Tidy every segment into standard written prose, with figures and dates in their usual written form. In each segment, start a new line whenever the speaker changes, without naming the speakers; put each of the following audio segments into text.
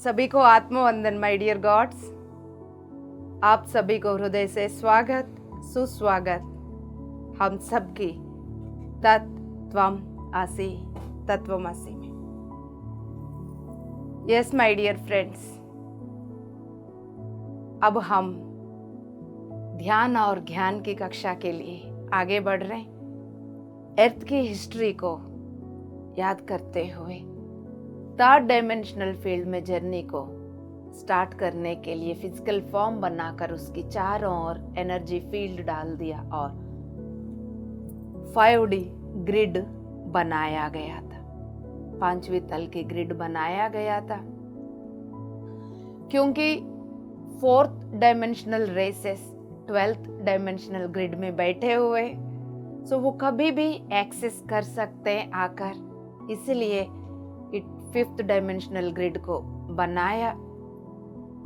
सभी को आत्मवंदन my dear God's. आप सभी को हृदय से स्वागत सुस्वागत हम सबकी तत्त्वम आसी तत्वमसि में। यस माय डियर फ्रेंड्स, अब हम ध्यान और ज्ञान की कक्षा के लिए आगे बढ़ रहे हैं। अर्थ की हिस्ट्री को याद करते हुए थर्ड डायमेंशनल फील्ड में जर्नी को स्टार्ट करने के लिए फिजिकल फॉर्म बनाकर उसकी चारों ओर एनर्जी फील्ड डाल दिया और 5D ग्रिड बनाया गया था। पांचवी तल की ग्रिड बनाया गया था क्योंकि 4th dimensional races 12th dimensional grid में बैठे हुए, सो वो कभी भी एक्सेस कर सकते हैं आकर, इसलिए 5th डायमेंशनल ग्रिड को बनाया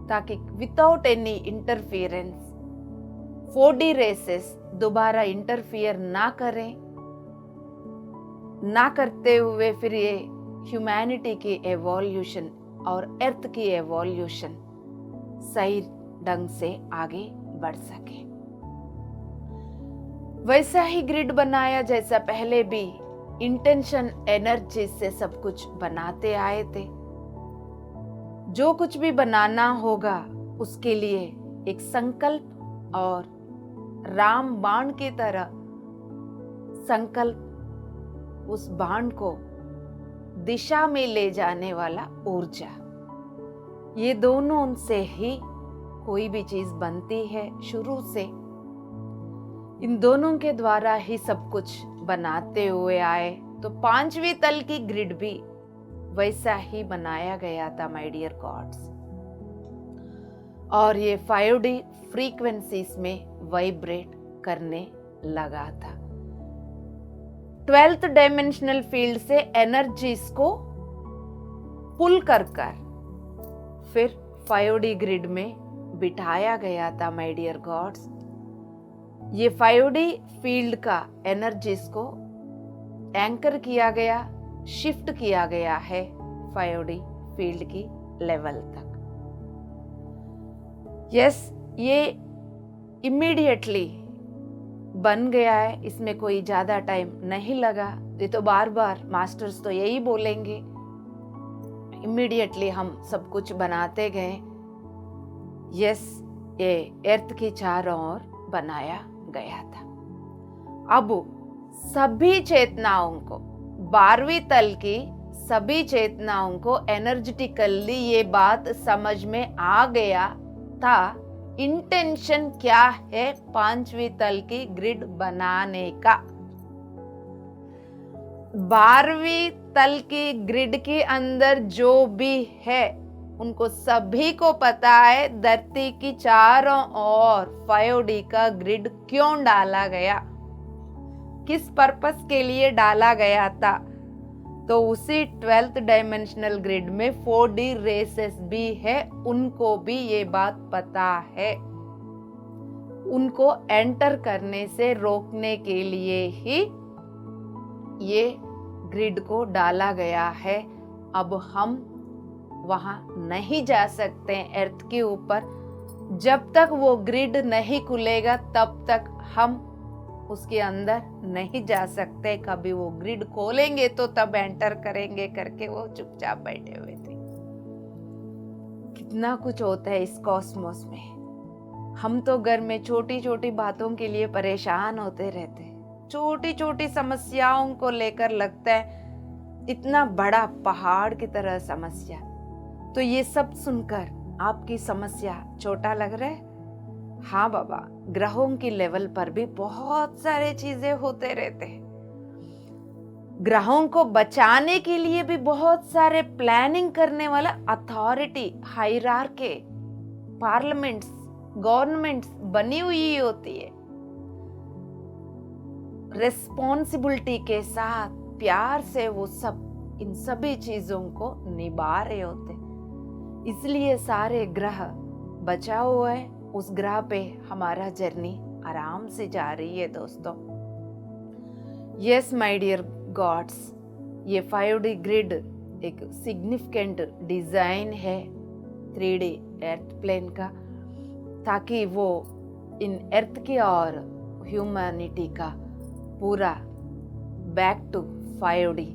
ताकि without any interference 4D races दोबारा इंटरफियर ना करें, ना करते हुए फिर ये ह्यूमैनिटी की एवोल्यूशन और अर्थ की एवोल्यूशन सही ढंग से आगे बढ़ सके। वैसा ही ग्रिड बनाया जैसा पहले भी इंटेंशन एनर्जी से सब कुछ बनाते आए थे। जो कुछ भी बनाना होगा उसके लिए एक संकल्प और राम बाण की तरह संकल्प, उस बाण को दिशा में ले जाने वाला ऊर्जा, ये दोनों से ही कोई भी चीज बनती है। शुरू से इन दोनों के द्वारा ही सब कुछ बनाते हुए आए, तो पांचवी तल की ग्रिड भी वैसा ही बनाया गया था माय डियर गॉड्स, और ये 5D फ्रीक्वेंसीज में वाइब्रेट करने लगा था। 12th डायमेंशनल फील्ड से एनर्जीज को पुल कर फिर 5D ग्रिड में बिठाया गया था माय डियर गॉड्स। ये 5D फील्ड का एनर्जीज को एंकर किया गया, शिफ्ट किया गया है 5D फील्ड की लेवल तक। यस, ये इमीडिएटली बन गया है, इसमें कोई ज्यादा टाइम नहीं लगा। ये तो बार बार मास्टर्स तो यही बोलेंगे, इमीडिएटली हम सब कुछ बनाते गए। यस, ये अर्थ की चारों ओर बनाया गया था। अब सभी चेतनाओं को, 12वीं तल की सभी चेतनाओं को एनर्जेटिकली ये बात समझ में आ गया था इंटेंशन क्या है 5वीं तल की ग्रिड बनाने का। 12वीं तल की ग्रिड के अंदर जो भी है उनको सभी को पता है धरती की चारों ओर 5D का ग्रिड क्यों डाला गया, किस पर्पस के लिए डाला गया था। तो उसी 12th डायमेंशनल ग्रिड में 4D रेसेस भी है, उनको भी ये बात पता है। उनको एंटर करने से रोकने के लिए ही ये ग्रिड को डाला गया है। अब हम वहां नहीं जा सकते अर्थ के ऊपर, जब तक वो ग्रिड नहीं खुलेगा तब तक हम उसके अंदर नहीं जा सकते। कभी वो ग्रिड खोलेंगे तो तब एंटर करेंगे करके वो चुपचाप बैठे हुए थे। कितना कुछ होता है इस कॉस्मोस में। हम तो घर में छोटी छोटी बातों के लिए परेशान होते रहते, छोटी छोटी समस्याओं को लेकर लगता है इतना बड़ा पहाड़ की तरह समस्या। तो ये सब सुनकर आपकी समस्या छोटा लग रहा है? हाँ बाबा, ग्रहों की लेवल पर भी बहुत सारे चीजें होते रहते हैं। ग्रहों को बचाने के लिए भी बहुत सारे प्लानिंग करने वाला अथॉरिटी, हायरार्की, पार्लियामेंट्स, गवर्नमेंट्स बनी हुई होती है। रिस्पॉन्सिबिलिटी के साथ प्यार से वो सब इन सभी चीजों को निभा रहे होते, इसलिए सारे ग्रह बचा हुआ है। उस ग्रह पे हमारा जर्नी आराम से जा रही है दोस्तों। यस माय डियर गॉड्स, ये 5D ग्रिड एक सिग्निफिकेंट डिजाइन है 3D अर्थ प्लेन का, ताकि वो इन अर्थ की और ह्यूमैनिटी का पूरा बैक टू 5D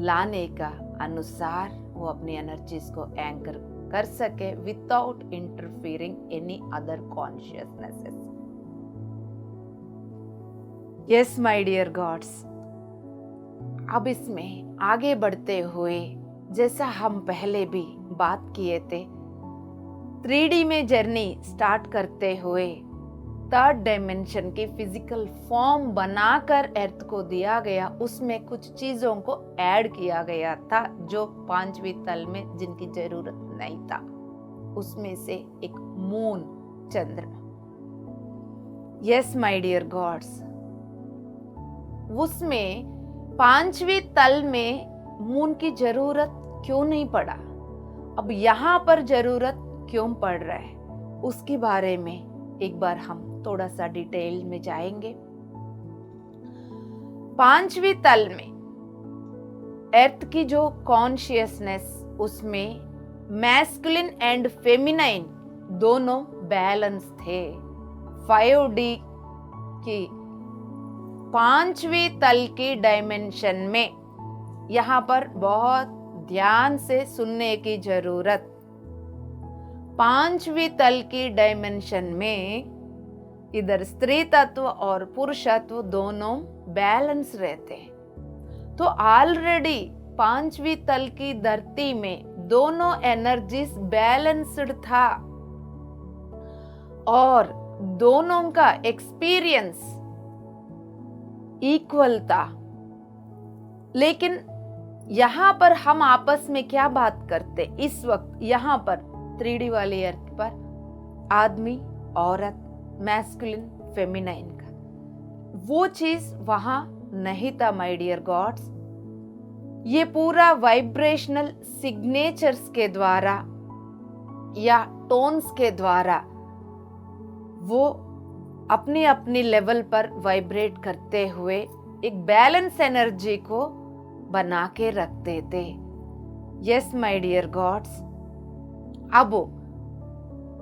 लाने का अनुसार वो अपनी एनर्जीज को एंकर कर सके without interfering any other consciousnesses. Yes my dear gods, अब इसमें आगे बढ़ते हुए जैसा हम पहले भी बात किए थे, 3D में जर्नी स्टार्ट करते हुए थर्ड डायमेंशन की फिजिकल फॉर्म बनाकर अर्थ को दिया गया, उसमें कुछ चीजों को ऐड किया गया था जो पांचवी तल में जिनकी जरूरत नहीं था। उसमें से एक मून, चंद्रमा। यस माय डियर गॉड्स, उसमें पांचवी तल में मून की जरूरत क्यों नहीं पड़ा, अब यहाँ पर जरूरत क्यों पड़ रहा है, उसके बारे में एक बार हम थोड़ा सा डिटेल में जाएंगे। पांचवी तल में अर्थ की जो कॉन्शियसनेस, उसमें मैस्कुलिन एंड फेमिनाइन दोनों बैलेंस थे। 5D की पांचवी तल की डायमेंशन में, यहाँ पर बहुत ध्यान से सुनने की जरूरत, पांचवी तल की डायमेंशन में इधर स्त्री तत्व और पुरुषत्व दोनों बैलेंस रहते हैं। तो ऑलरेडी पांचवी तल की धरती में दोनों एनर्जीज बैलेंस्ड था और दोनों का एक्सपीरियंस इक्वल था। लेकिन यहां पर हम आपस में क्या बात करते, इस वक्त यहां पर 3D वाली अर्थ पर आदमी औरत, मैस्कुलिन फेमिनाइन का, वो चीज वहां नहीं था माय डियर गॉड्स। ये पूरा वाइब्रेशनल सिग्नेचर्स के द्वारा या टोन्स के द्वारा वो अपनी अपनी लेवल पर वाइब्रेट करते हुए एक बैलेंस एनर्जी को बना के रखते थे। यस माय डियर गॉड्स, अब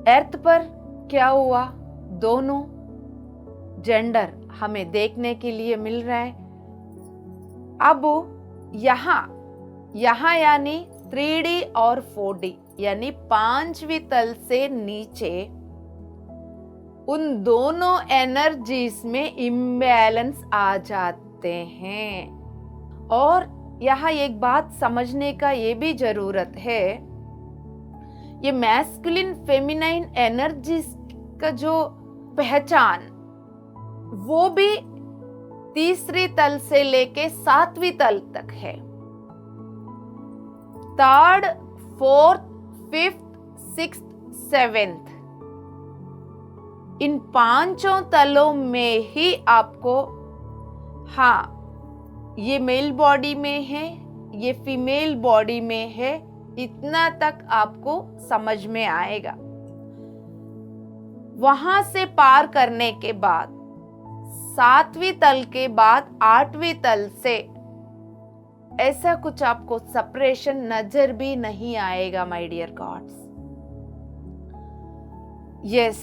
अर्थ पर क्या हुआ, दोनों जेंडर हमें देखने के लिए मिल रहा है। अब यहाँ यानी 3D और 4D यानी पांचवी तल से नीचे उन दोनों एनर्जीज में इम्बैलेंस आ जाते हैं। और यहाँ एक बात समझने का ये भी जरूरत है, ये मैस्कुलिन फेमिनाइन एनर्जीज का जो पहचान, वो भी तीसरी तल से लेके 7वीं तल तक है। 3rd, 4th, 5th, 6th, 7th इन पांचों तलों में ही आपको, हाँ ये मेल बॉडी में है, ये फीमेल बॉडी में है, इतना तक आपको समझ में आएगा। वहां से पार करने के बाद 7वीं तल के बाद 8वीं तल से ऐसा कुछ आपको सेपरेशन नजर भी नहीं आएगा my dear gods. Yes,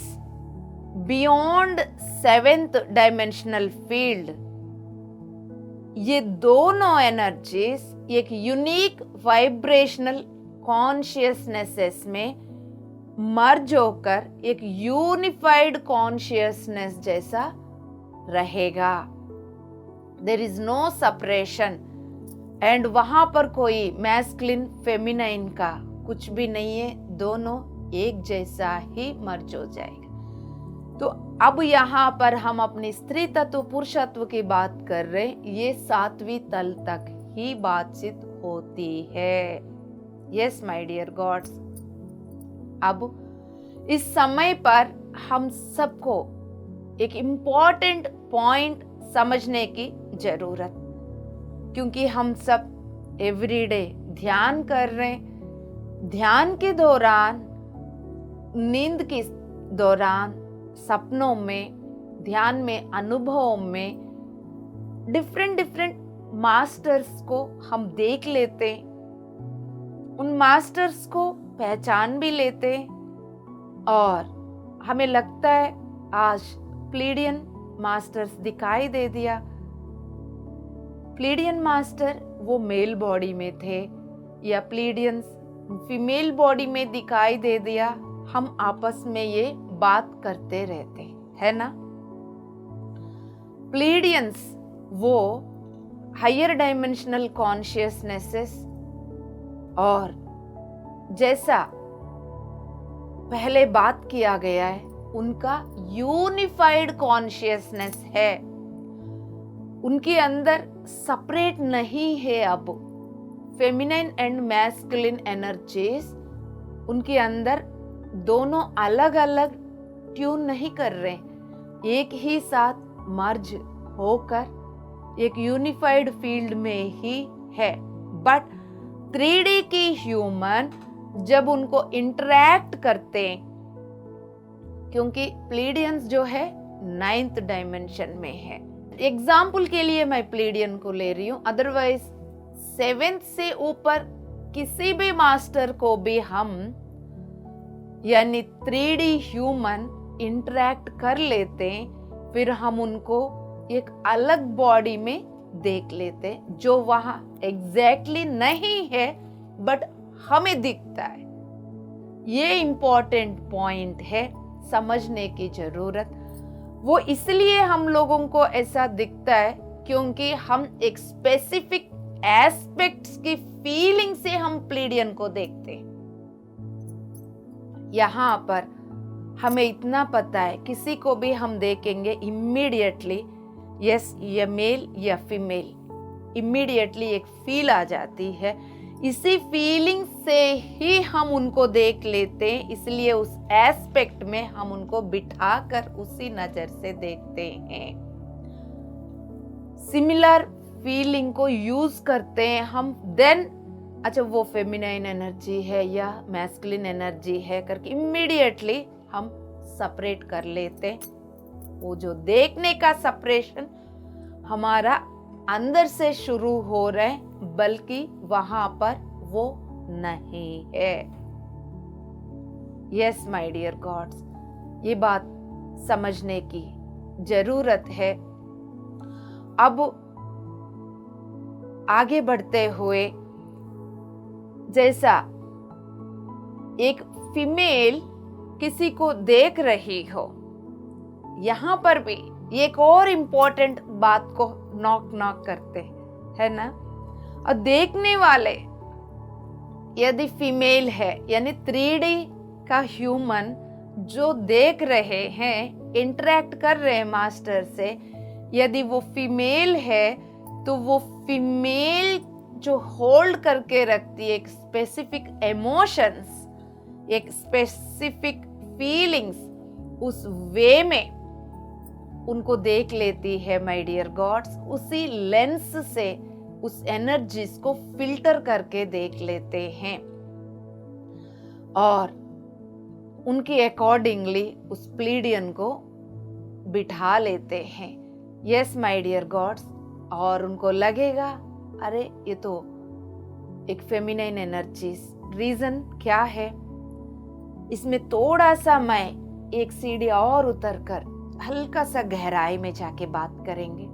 beyond 7th dimensional field ये दोनों एनर्जीज एक यूनिक वाइब्रेशनल कॉन्शियसनेसेस में मर्ज होकर एक यूनिफाइड कॉन्शियसनेस जैसा रहेगा। There is no separation and वहां पर कोई मैस्कुलिन फेमिनाइन का कुछ भी नहीं है, दोनों एक जैसा ही मर्ज हो जाएगा। तो अब यहाँ पर हम अपनी स्त्री तत्व पुरुषत्व की बात कर रहे हैं, ये 7वीं तल तक ही बातचीत होती है। यस माय डियर गॉड्स, अब इस समय पर हम सबको एक इम्पॉर्टेंट पॉइंट समझने की जरूरत, क्योंकि हम सब एवरीडे ध्यान कर रहे हैं। ध्यान के दौरान, नींद के दौरान, सपनों में, ध्यान में, अनुभवों में डिफरेंट मास्टर्स को हम देख लेते हैं उन मास्टर्स को पहचान भी लेते और हमें लगता है आज प्लीडियन मास्टर्स दिखाई दे दिया। प्लीडियन मास्टर वो मेल बॉडी में थे या प्लीडियंस फीमेल बॉडी में दिखाई दे दिया, हम आपस में ये बात करते रहते है ना। प्लीडियंस वो हायर डायमेंशनल कॉन्शियसनेसेस और जैसा पहले बात किया गया है उनका यूनिफाइड कॉन्शियसनेस है, उनके अंदर सेपरेट नहीं है। अब फेमिनाइन एंड मैस्कुलिन एनर्जीज उनके अंदर दोनों अलग अलग ट्यून नहीं कर रहे, एक ही साथ मर्ज होकर एक यूनिफाइड फील्ड में ही है। बट 3D की ह्यूमन जब उनको इंटरैक्ट करते, क्योंकि प्लीडियंस जो है 9th डायमेंशन में है। एग्जाम्पल के लिए मैं प्लीडियन को ले रही हूं, अदरवाइज 7th से ऊपर किसी भी मास्टर को भी हम यानी 3D ह्यूमन इंटरैक्ट कर लेते, फिर हम उनको एक अलग बॉडी में देख लेते जो वहां एग्जैक्टली नहीं है बट हमें दिखता है। ये इंपॉर्टेंट पॉइंट है, समझने की जरूरत। वो इसलिए हम लोगों को ऐसा दिखता है क्योंकि हम एक स्पेसिफिक एस्पेक्ट्स की फीलिंग से हम प्लीडियन को देखते हैं। यहाँ पर हमें इतना पता है, किसी को भी हम देखेंगे इमीडिएटली यस ये मेल या फीमेल, इमीडिएटली एक फील आ जाती है। इसी फीलिंग से ही हम उनको देख लेते हैं, इसलिए उस एस्पेक्ट में हम उनको बिठाकर उसी नजर से देखते हैं। सिमिलर फीलिंग को यूज करते हैं हम, देन अच्छा वो फेमिनाइन एनर्जी है या मैस्कुलिन एनर्जी है करके इमीडिएटली हम सेपरेट कर लेते। वो जो देखने का सेपरेशन हमारा अंदर से शुरू हो रहा है, बल्कि वहां पर वो नहीं है। यस माय डियर गॉड्स, ये बात समझने की जरूरत है। अब आगे बढ़ते हुए, जैसा एक फीमेल किसी को देख रही हो, यहां पर भी एक और इम्पोर्टेंट बात को नॉक करते है ना। और देखने वाले यदि फीमेल है यानी 3D का ह्यूमन जो देख रहे हैं, इंटरेक्ट कर रहे हैं मास्टर से, यदि वो फीमेल है तो वो फीमेल जो होल्ड करके रखती है एक स्पेसिफिक इमोशंस, एक स्पेसिफिक फीलिंग्स, उस वे में उनको देख लेती है माय डियर गॉड्स। उसी लेंस से उस एनर्जीज को फिल्टर करके देख लेते हैं और उनके अकॉर्डिंगली उस प्लीडियन को बिठा लेते हैं। यस माय डियर गॉड्स, और उनको लगेगा अरे ये तो एक फेमिनाइन एनर्जीज। रीजन क्या है, इसमें थोड़ा सा मैं एक सीढ़ी और उतरकर हल्का सा गहराई में जाके बात करेंगे।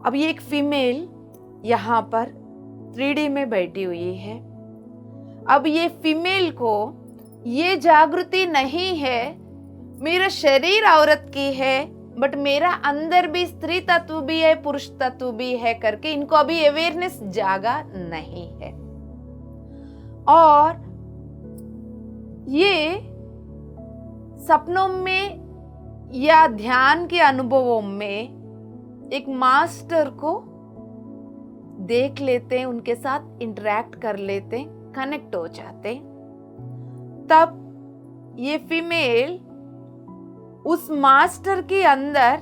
अब ये एक फीमेल यहाँ पर 3D में बैठी हुई है। अब ये फीमेल को ये जागृति नहीं है मेरा शरीर औरत की है बट मेरा अंदर भी स्त्री तत्व भी है, पुरुष तत्व भी है करके इनको अभी अवेयरनेस जागा नहीं है। और ये सपनों में या ध्यान के अनुभवों में एक मास्टर को देख लेते हैं, उनके साथ इंटरेक्ट कर लेते हैं, कनेक्ट हो जाते हैं। तब ये फीमेल उस मास्टर के अंदर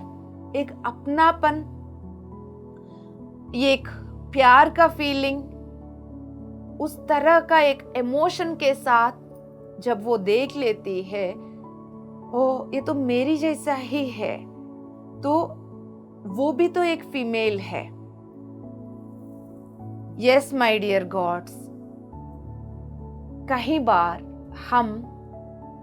एक अपनापन, एक प्यार का फीलिंग, उस तरह का एक इमोशन के साथ जब वो देख लेती है, ओ ये तो मेरी जैसा ही है, तो वो भी तो एक फीमेल है। यस माय डियर गॉड्स, कई बार हम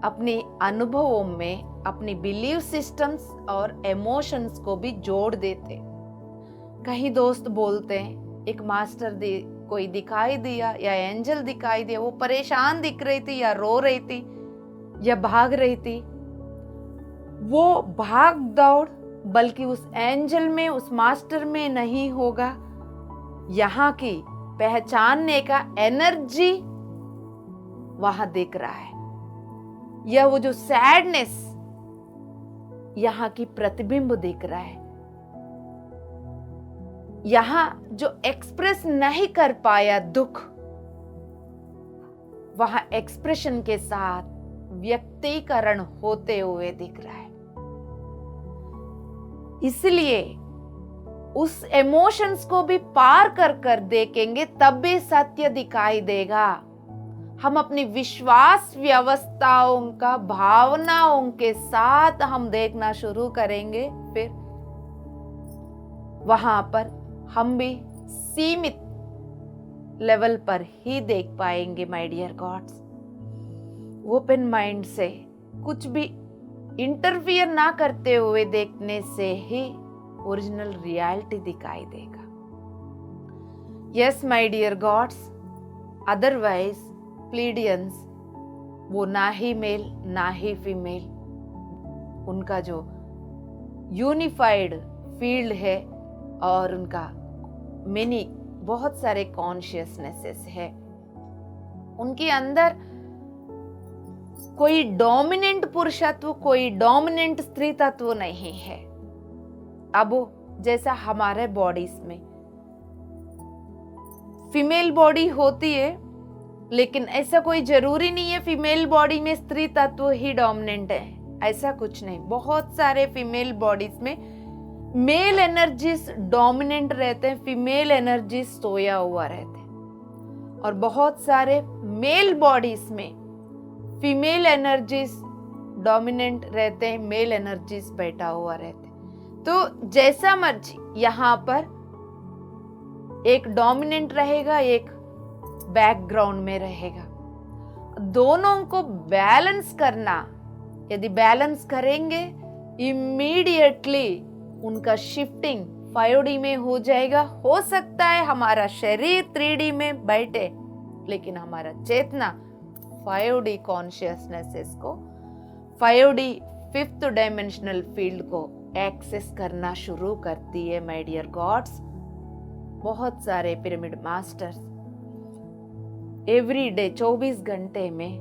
अपने अनुभवों में अपनी बिलीव सिस्टम्स और इमोशंस को भी जोड़ देते। कई दोस्त बोलते हैं एक मास्टर कोई दिखाई दिया या एंजल दिखाई दिया, वो परेशान दिख रही थी या रो रही थी या भाग रही थी। वो भाग दौड़ बल्कि उस एंजल में, उस मास्टर में नहीं होगा। यहाँ की पहचानने का एनर्जी वहां दिख रहा है, या वो जो सैडनेस यहाँ की प्रतिबिंब दिख रहा है। यहाँ जो एक्सप्रेस नहीं कर पाया दुख, वहां एक्सप्रेशन के साथ व्यक्तीकरण होते हुए दिख रहा है। इसलिए उस इमोशंस को भी पार कर कर देखेंगे तब भी सत्य दिखाई देगा। हम अपनी विश्वास व्यवस्थाओं का भावनाओं के साथ हम देखना शुरू करेंगे, फिर वहां पर हम भी सीमित लेवल पर ही देख पाएंगे my dear gods. Open mind से कुछ भी इंटरफियर ना करते हुए देखने से ही ओरिजिनल रियलिटी दिखाई देगा। Yes my dear gods, otherwise Pleiadians वो ना ही मेल ना ही फीमेल, उनका जो यूनिफाइड फील्ड है और उनका मेनी बहुत सारे कॉन्शियसनेसेस है, उनके अंदर कोई डोमिनेंट पुरुषत्व, कोई डोमिनेंट स्त्री तत्व नहीं है। अब जैसा हमारे बॉडीज में फीमेल बॉडी होती है, लेकिन ऐसा कोई जरूरी नहीं है फीमेल बॉडी में स्त्री तत्व ही डोमिनेंट है, ऐसा कुछ नहीं। बहुत सारे फीमेल बॉडीज में मेल एनर्जीज डोमिनेंट रहते हैं, फीमेल एनर्जीज सोया हुआ रहते हैं, और बहुत सारे मेल बॉडीज में फीमेल एनर्जीज डोमिनेंट रहते हैं, मेल एनर्जीज बैठा हुआ रहते हैं। तो जैसा मर्जी यहाँ पर एक डोमिनेंट रहेगा, एक बैकग्राउंड में रहेगा। दोनों को बैलेंस करना, यदि बैलेंस करेंगे इमीडिएटली उनका शिफ्टिंग 5D में हो जाएगा। हो सकता है हमारा शरीर 3D में बैठे, लेकिन हमारा चेतना 5D कॉन्शियसनेस को, 5D फिफ्थ डायमेंशनल फील्ड को एक्सेस करना शुरू करती है माय डियर गॉड्स। बहुत सारे पिरामिड मास्टर्स एवरी डे 24 घंटे में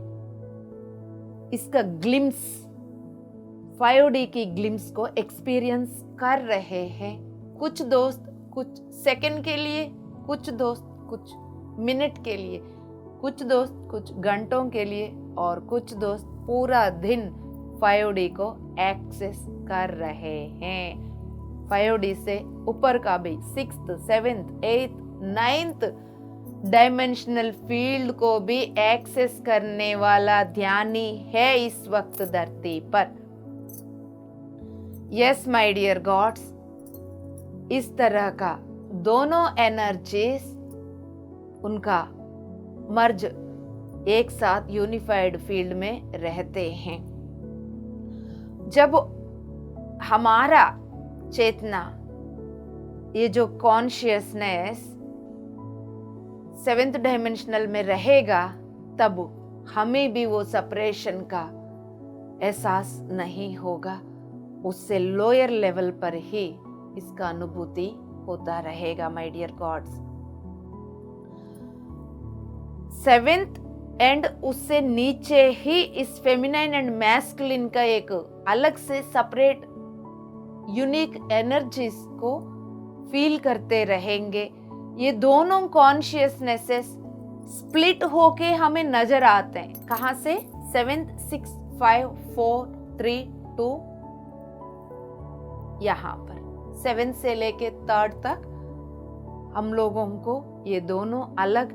इसका ग्लिम्स, 5D की ग्लिम्स को एक्सपीरियंस कर रहे हैं। कुछ दोस्त कुछ सेकंड के लिए, कुछ दोस्त कुछ मिनट के लिए, कुछ दोस्त कुछ घंटों के लिए, और कुछ दोस्त पूरा दिन 5D को एक्सेस कर रहे हैं। 5D से ऊपर का भी 6th, 7th, 8th, 9th dimensional field को भी एक्सेस करने वाला ध्यानी है इस वक्त धरती पर। यस माय डियर गॉड्स, इस तरह का दोनों एनर्जीज उनका मर्ज एक साथ यूनिफाइड फील्ड में रहते हैं। जब हमारा चेतना, ये जो कॉन्शियसनेस 7th डायमेंशनल में रहेगा, तब हमें भी वो सेपरेशन का एहसास नहीं होगा। उससे लोअर लेवल पर ही इसका अनुभूति होता रहेगा my dear God's. 7th and उससे नीचे ही इस फेमिनाइन एंड मैस्कुलिन का एक अलग से सेपरेट यूनिक एनर्जीज को फील करते रहेंगे। ये दोनों कॉन्शियसनेसेस स्प्लिट होके हमें नजर आते हैं। कहां से? 7th, 6, 5, 4, 3, 2, यहाँ पर 7th से लेके 3rd तक हम लोगों को ये दोनों अलग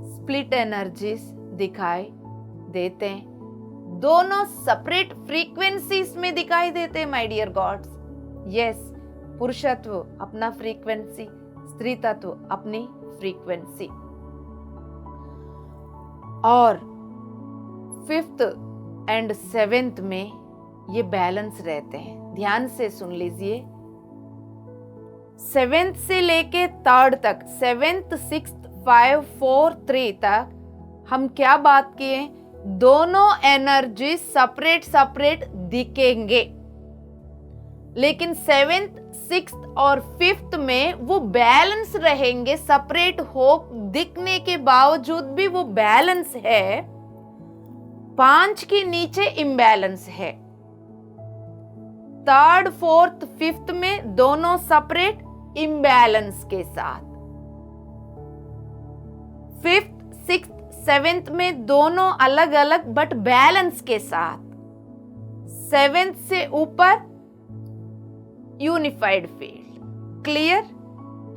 स्प्लिट एनर्जीज दिखाई देते हैं। दोनों सेपरेट फ्रीक्वेंसीज में दिखाई देते हैं माय डियर गॉड्स। यस, पुरुषत्व अपना फ्रीक्वेंसी, स्त्री तत्व अपनी फ्रीक्वेंसी। और फिफ्थ एंड सेवेंथ में ये बैलेंस रहते हैं। ध्यान से सुन लीजिए, सेवेंथ से लेके थर्ड तक, सेवेंथ, सिक्स्थ, 5, 4, 3 तक हम क्या बात किए, दोनों एनर्जी सेपरेट सेपरेट दिखेंगे, लेकिन सेवेंथ, सिक्स्थ और फिफ्थ में वो बैलेंस रहेंगे। सेपरेट हो दिखने के बावजूद भी वो बैलेंस है। 5 के नीचे इम्बैलेंस है। थर्ड, फोर्थ, फिफ्थ में दोनों सेपरेट इम्बैलेंस के साथ। फिफ्थ, सिक्स्थ, सेवेंथ में दोनों अलग अलग बट बैलेंस के साथ। सेवेंथ से ऊपर unified field. Clear?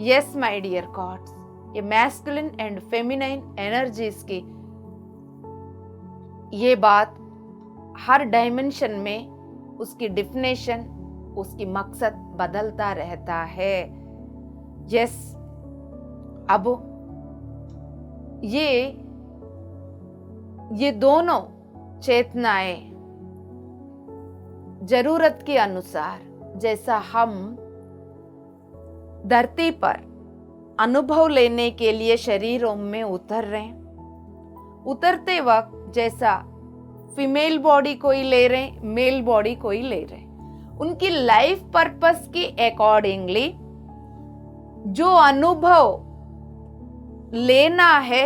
Yes my dear gods, ये मैस्कुलिन एंड फेमिनाइन एनर्जीज की ये बात हर डायमेंशन में उसकी डिफिनेशन, उसकी मकसद बदलता रहता है। यस, अब ये दोनों चेतनाएं जरूरत के अनुसार, जैसा हम धरती पर अनुभव लेने के लिए शरीरों में उतर रहे हैं, उतरते वक्त जैसा फीमेल बॉडी कोई ले रहे हैं, मेल बॉडी कोई ले रहे हैं, उनकी लाइफ पर्पस के अकॉर्डिंगली जो अनुभव लेना है,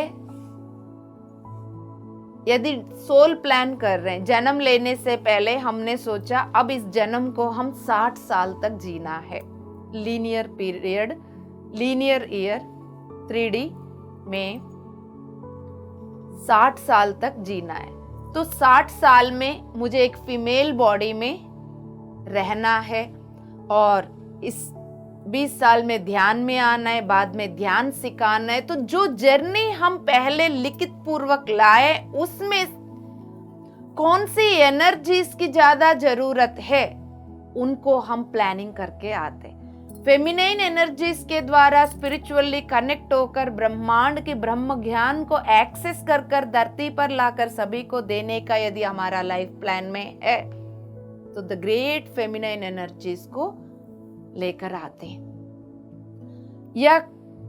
यदि सोल प्लान कर रहे हैं, जन्म लेने से पहले हमने सोचा अब इस जन्म को हम 60 साल तक जीना है, linear period, linear year 3D में 60 साल तक जीना है, तो 60 साल में मुझे एक फीमेल बॉडी में रहना है और इस 20 साल में ध्यान में आना है, बाद में ध्यान सिखाना है। तो जो जर्नी हम पहले लिखित पूर्वक लाए, उसमें कौन सी एनर्जीज की ज्यादा जरूरत है, उनको हम प्लानिंग करके आते। फेमिनाइन एनर्जीज के द्वारा स्पिरिचुअली कनेक्ट होकर ब्रह्मांड के ब्रह्म ज्ञान को एक्सेस कर कर धरती पर लाकर सभी को देने का यदि हमारा लाइफ प्लान में है, तो द ग्रेट फेमिनाइन एनर्जीज को लेकर आते हैं। या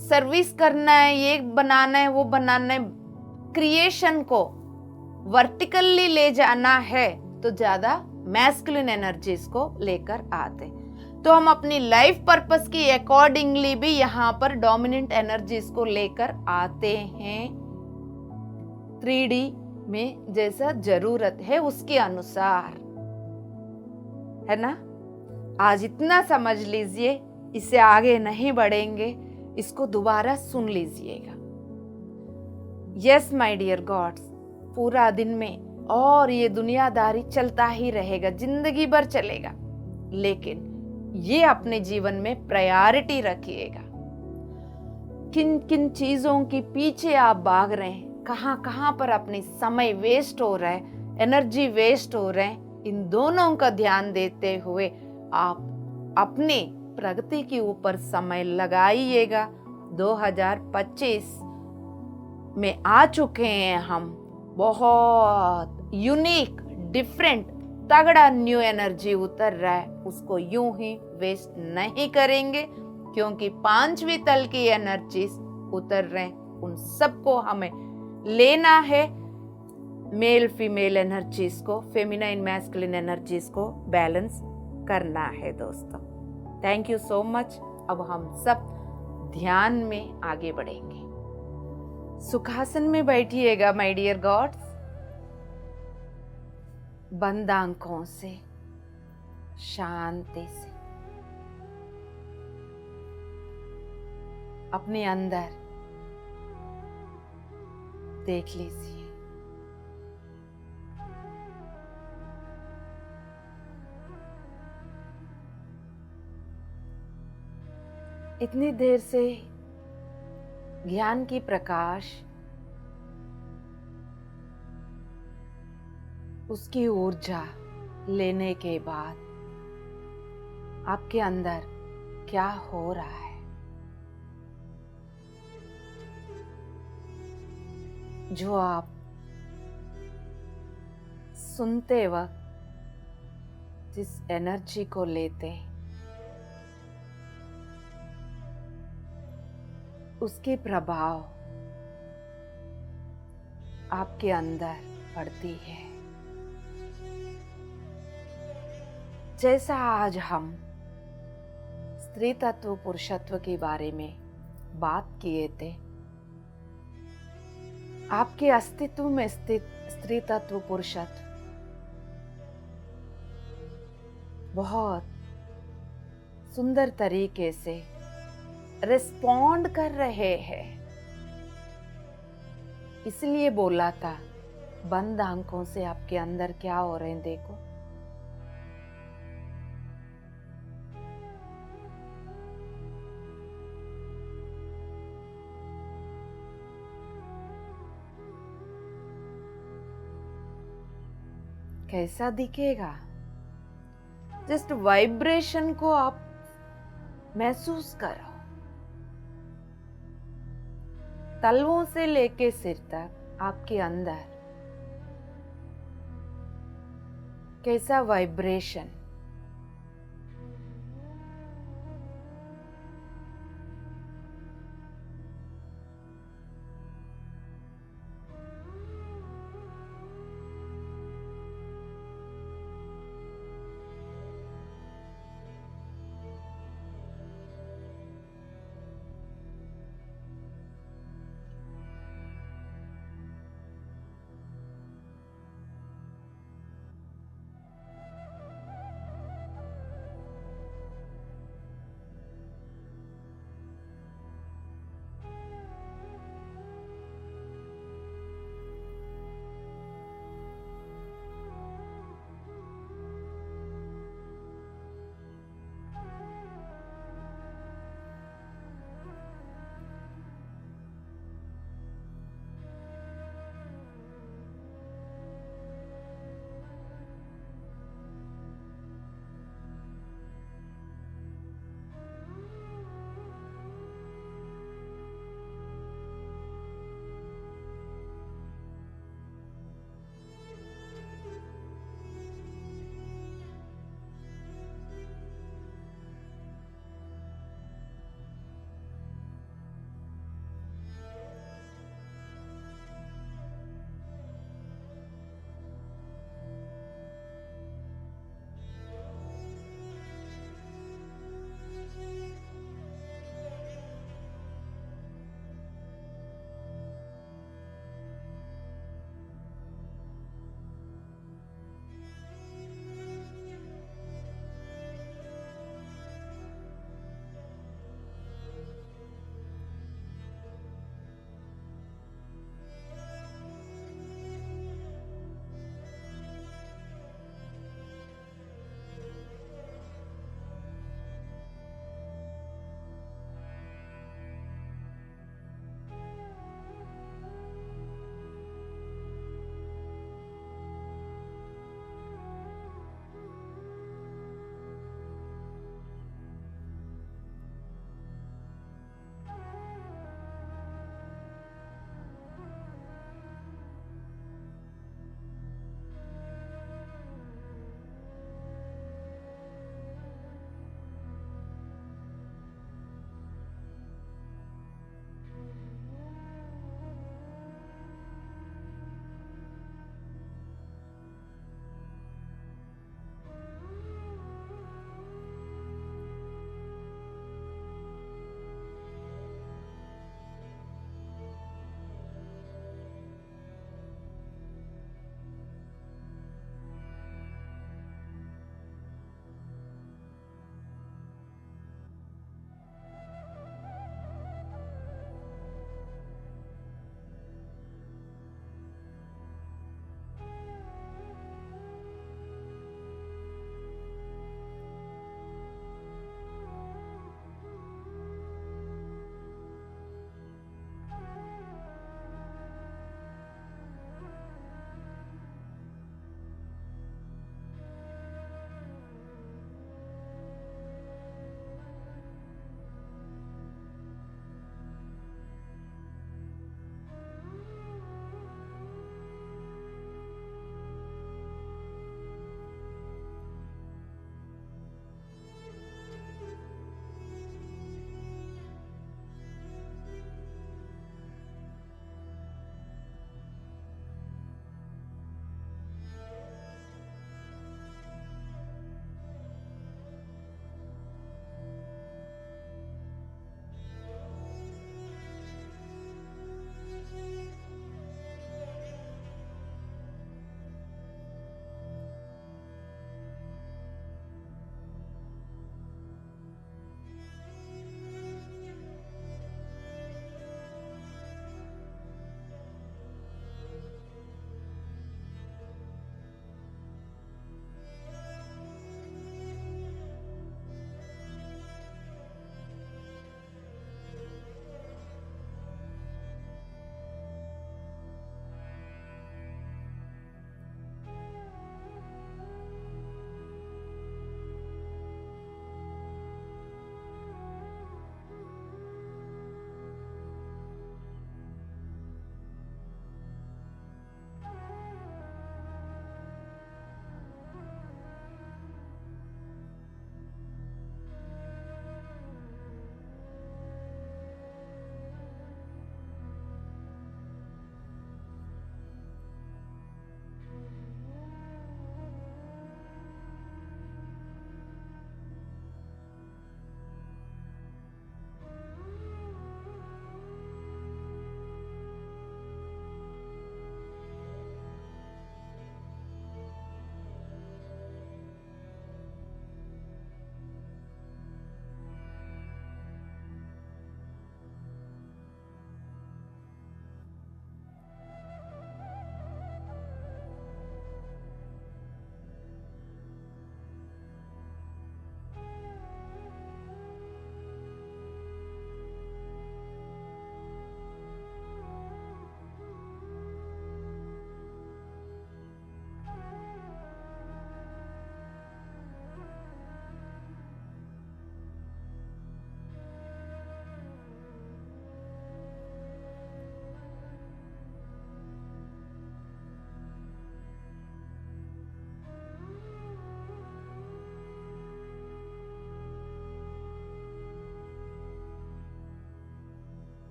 सर्विस करना है, ये बनाना है, वो बनाना है, क्रिएशन को वर्टिकली ले जाना है, तो ज्यादा मैस्कुलिन एनर्जीज को लेकर आते हैं। तो हम अपनी लाइफ पर्पस की अकॉर्डिंगली भी यहाँ पर डोमिनेंट एनर्जीज को लेकर आते हैं 3D में, जैसा जरूरत है उसके अनुसार, है ना। आज इतना समझ लीजिए, इससे आगे नहीं बढ़ेंगे, इसको दोबारा सुन लीजिएगा। यस माय डियर गॉड्स, पूरा दिन में और ये दुनियादारी चलता ही रहेगा, जिंदगी भर चलेगा, लेकिन ये अपने जीवन में प्रायोरिटी रखिएगा। किन किन चीजों के पीछे आप भाग रहे हैं, कहाँ कहाँ पर अपनी समय वेस्ट हो रहा है, एनर्जी वेस्ट हो रहे हैं, इन दोनों का ध्यान देते हुए आप अपनी प्रगति के ऊपर समय लगाइएगा। 2025 में आ चुके हैं हम, बहुत यूनिक, डिफरेंट, तगड़ा न्यू एनर्जी उतर रहा है, उसको यूं ही वेस्ट नहीं करेंगे, क्योंकि 5वीं तल की एनर्जीज उतर रहे हैं, उन सबको हमें लेना है। मेल फीमेल एनर्जीज को, फेमिनाइन मैस्कुलिन एनर्जीज को बैलेंस करना है दोस्तों। Thank you so much. अब हम सब ध्यान में आगे बढ़ेंगे। सुखासन में बैठिएगा माय डियर गॉड्स, बंद आंखों से शांति से अपने अंदर देख लीजिए। इतनी देर से ज्ञान की प्रकाश, उसकी ऊर्जा लेने के बाद आपके अंदर क्या हो रहा है, जो आप सुनते वक्त जिस एनर्जी को लेते, उसकी प्रभाव आपके अंदर पड़ती है। जैसा आज हम स्त्री तत्व पुरुषत्व के बारे में बात किए थे, आपके अस्तित्व में स्थित स्त्री तत्व पुरुषत्व बहुत सुंदर तरीके से रिस्पॉन्ड कर रहे हैं। इसलिए बोला था, बंद आंखों से आपके अंदर क्या हो रहे हैं देखो। कैसा दिखेगा? जस्ट वाइब्रेशन को आप महसूस करो। तलवों से लेके सिर तक आपके अंदर कैसा vibration,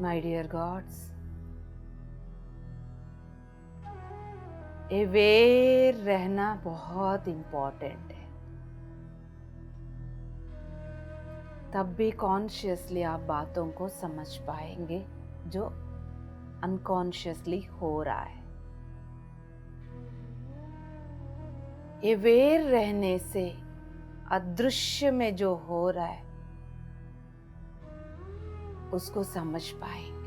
my dear gods, aware रहना बहुत इम्पोर्टेंट है। तब भी कॉन्शियसली आप बातों को समझ पाएंगे जो अनकॉन्शियसली हो रहा है। अवेयर रहने से अदृश्य में जो हो रहा है उसको समझ पाएंगे।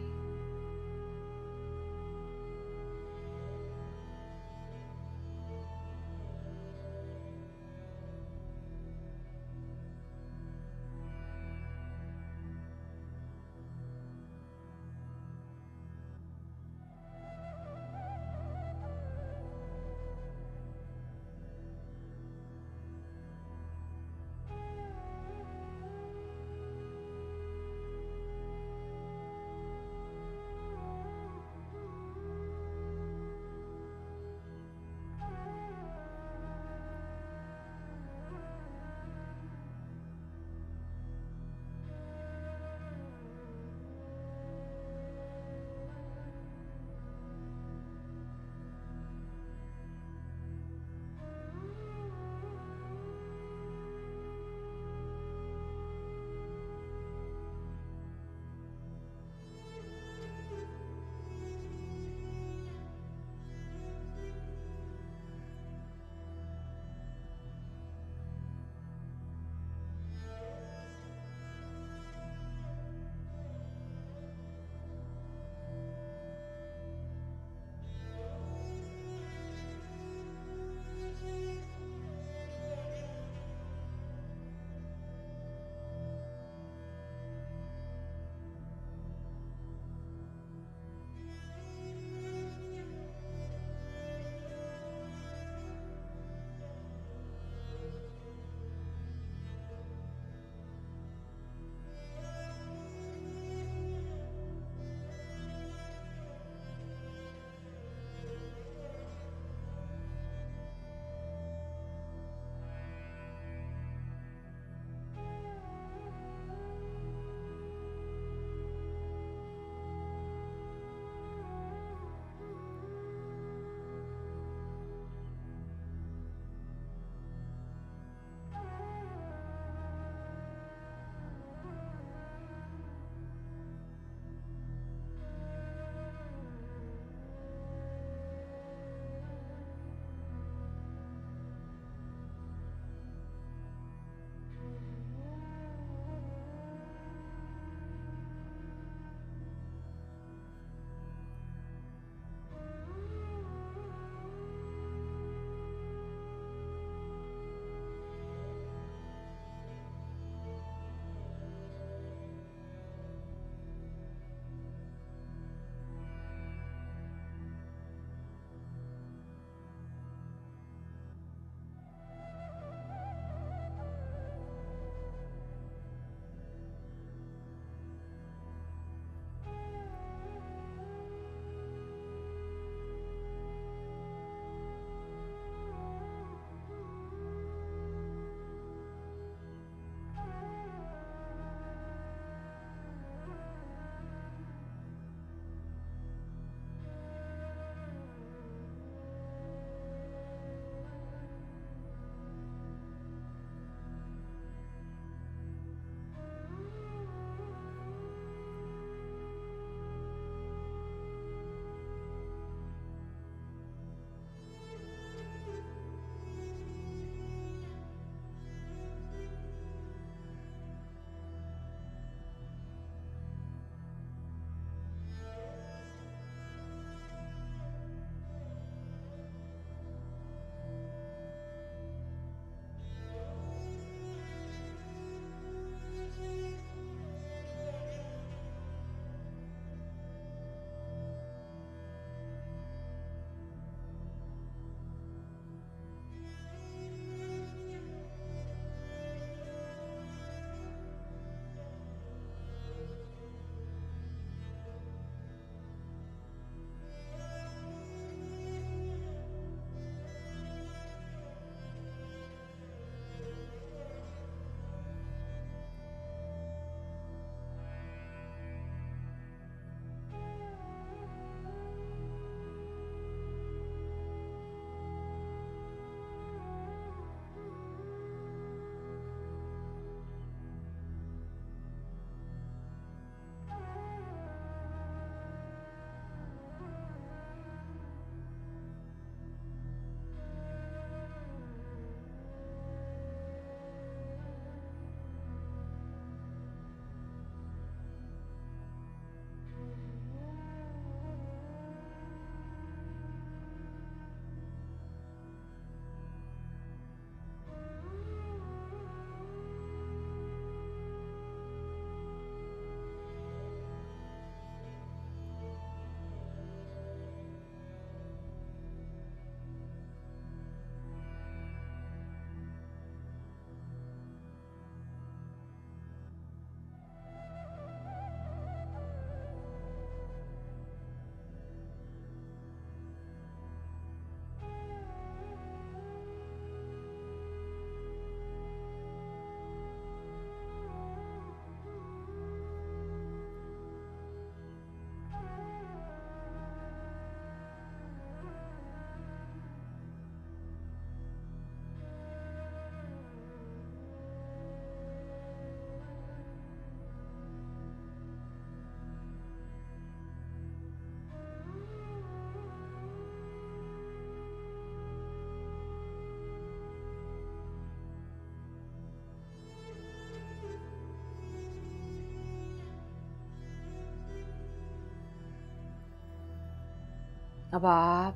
अब आप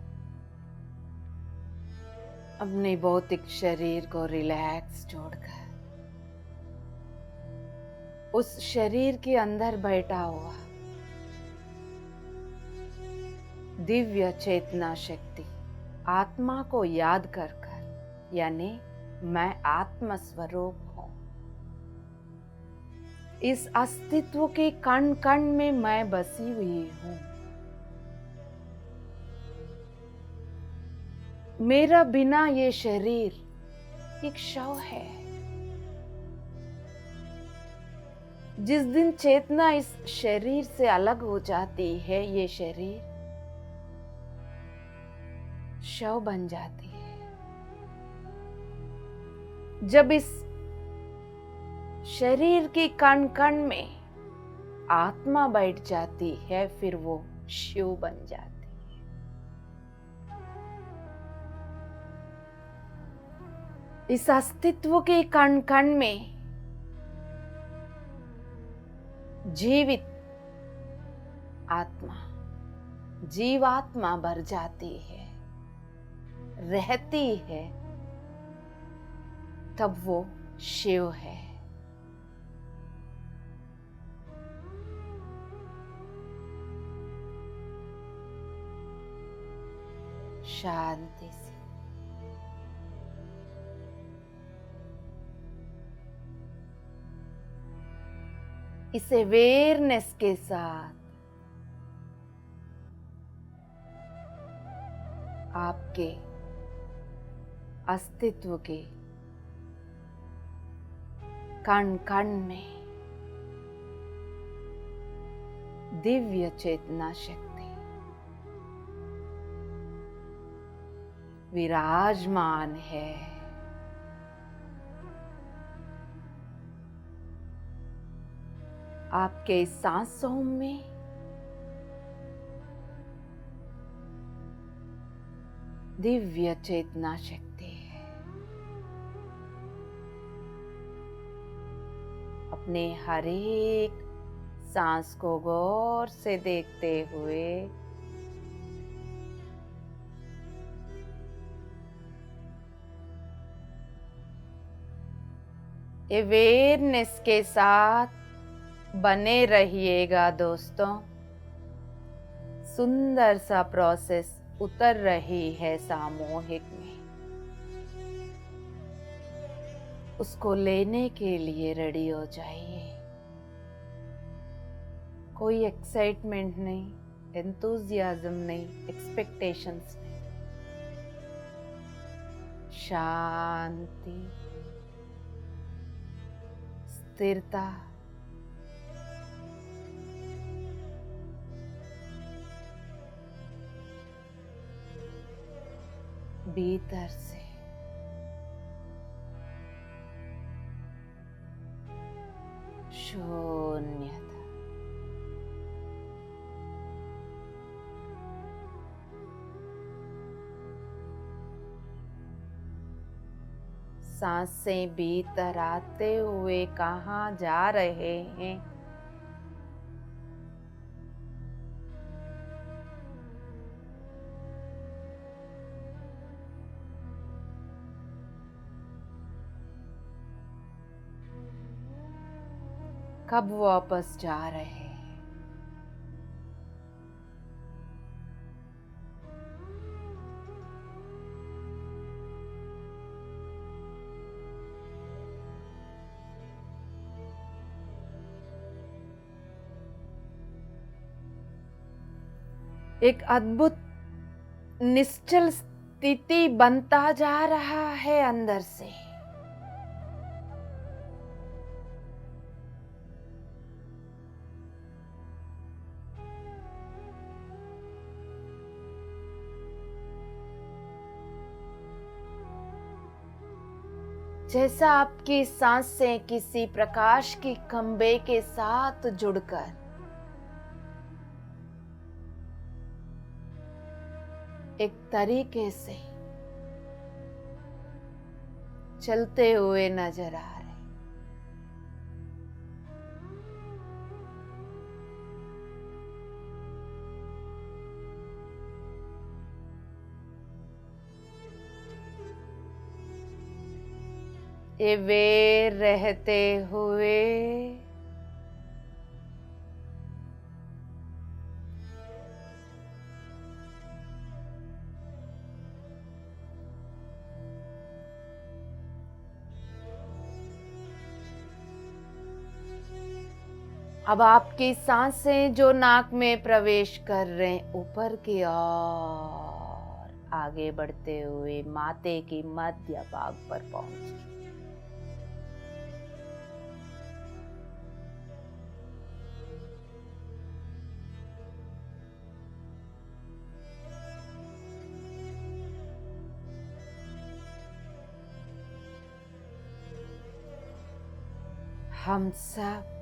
अपने भौतिक शरीर को रिलैक्स छोड़कर उस शरीर के अंदर बैठा हुआ दिव्य चेतना शक्ति आत्मा को याद कर कर, यानी मैं आत्म स्वरूप हूं, इस अस्तित्व के कण कण में मैं बसी हुई हूं। मेरा बिना ये शरीर एक शव है। जिस दिन चेतना इस शरीर से अलग हो जाती है, ये शरीर शव बन जाती है। जब इस शरीर की कण कण में आत्मा बैठ जाती है, फिर वो शिव बन जाती है। इस अस्तित्व के कण कण में जीवित आत्मा, जीवात्मा भर जाती है, रहती है, तब वो शिव है। शांति से इस अवेयरनेस के साथ आपके अस्तित्व के कण कण में दिव्य चेतना शक्ति विराजमान है। आपके सांसों में दिव्य चेतना शक्ति है। अपने हर एक सांस को गौर से देखते हुए अवेयरनेस के साथ बने रहिएगा दोस्तों। सुंदर सा प्रोसेस उतर रही है सामूहिक में, उसको लेने के लिए रेडी हो जाइए। कोई एक्साइटमेंट नहीं, एंथुसियाज्म नहीं, एक्सपेक्टेशंस नहीं, शांति, स्थिरता, भीतर से शून्यता। सांसें भीतर आते हुए कहाँ जा रहे हैं, कब वापस जा रहे हैं। एक अद्भुत निश्चल स्थिति बनता जा रहा है अंदर से। जैसा आपकी सांसें किसी प्रकाश की खंभे के साथ जुड़कर एक तरीके से चलते हुए नजर आ रहे। अवेयर रहते हुए अब आपकी सांसें जो नाक में प्रवेश कर रहे हैं ऊपर की ओर आगे बढ़ते हुए माथे की मध्य भाग पर पहुंच गए। हम सब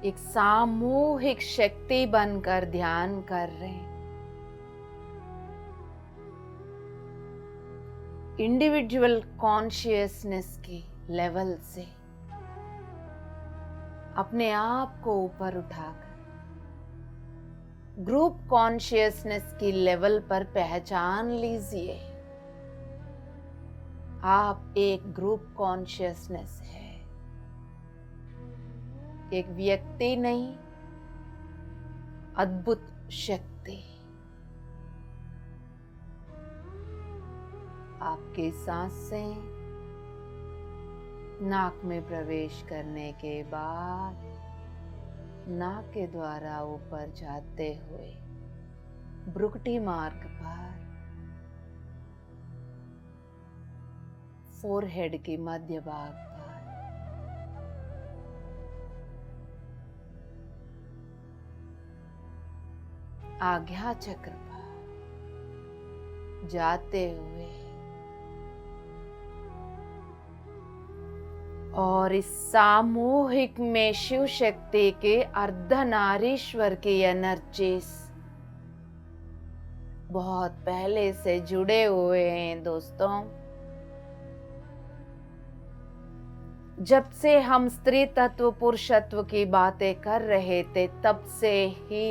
एक सामूहिक शक्ति बनकर ध्यान कर रहे हैं। इंडिविजुअल कॉन्शियसनेस के लेवल से अपने आप को ऊपर उठाकर ग्रुप कॉन्शियसनेस की लेवल पर पहचान लीजिए आप एक ग्रुप कॉन्शियसनेस है, एक व्यक्ति नहीं, अद्भुत शक्ति। आपकी सांसें नाक में प्रवेश करने के बाद नाक के द्वारा ऊपर जाते हुए भ्रुकुटी मार्ग पर फोरहेड की मध्य भाग पर आज्ञा चक्र पर जाते हुए और इस सामूहिक में शिव शक्ति के अर्धनारीश्वर की एनर्जीज बहुत पहले से जुड़े हुए हैं दोस्तों। जब से हम स्त्री तत्व पुरुषत्व की बातें कर रहे थे तब से ही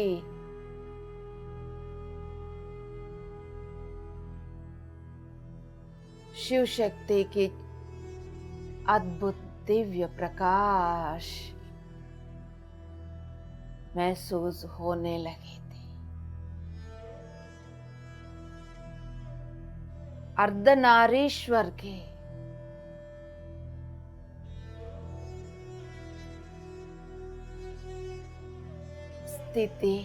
शिव शक्ति की अद्भुत दिव्य प्रकाश महसूस होने लगे थे। अर्धनारीश्वर के स्थिति